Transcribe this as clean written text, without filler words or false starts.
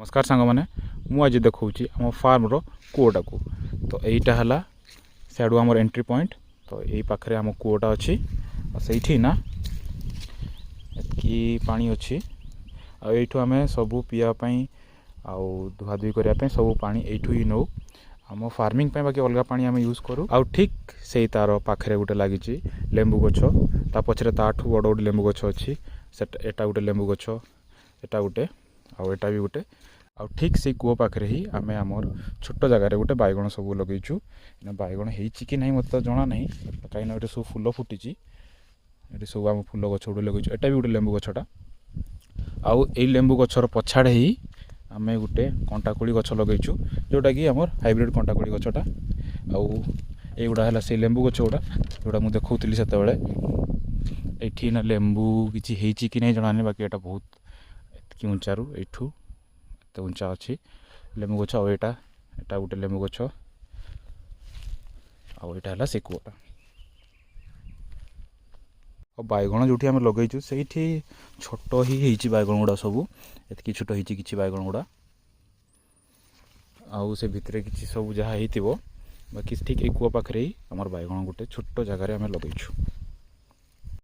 नमस्कार सांग मैंने मुझे देखा आम फार्म कूटा को तो यहीटा है सियाड़ू आम एंट्री पॉइंट तो यही पाखे आम कूटा अच्छी से ना पानी अच्छी आठ आम सब पीवाई धुआधुई करने सब पा यू ही नौ आम फार्मिंग बाकी अलग पानी आम यूज करूँ आउ ठीक से तार पाखे गोटे लगी लेंबू गछ ता पछरे ताठू बड़ गोटे लेंबू गछ अच्छी एटा गोटे लेंबू गछ एटा गोटे आटा भी गोटे आ ठीक से कूप पाखे ही आम आमर छोट जगार गोटे बैगण सब लगेचु बैगण होती कि नहीं मत जना ना कहीं ये सब फूल फुटी ये सब आम फूल गछ गोटे लगेचु एटा भी गोटे लेंबू गछटा आउ ए लेंबू गछर पछाड़े ही आम गोटे कंटाकोड़ी गछ लगेचु जोटा कि आमर हाइब्रिड कंटाकोड़ी गछटा आउ एगुड़ा है से लेंबू गछ गुड़ा जोड़ा मुझे देखी से ये ना लेंबू किसी कि नहीं जना बाकी एटा बहुत एतकी उंचारू एठू एत उंचा अच्छी लेंबू गछ आटा गोटे लेंबू गछ आटा है से कूटा और बैगण जो आम लगेचु से छोट ही बैगण गुड़ा सब एतकी छोट हो कि बैगण गुड़ा आउ से भितर किसी सब जहाँ हो बाकी ठीक कूप पाखे ही आम बैगण गोटे छोट जगार आम लगेचु।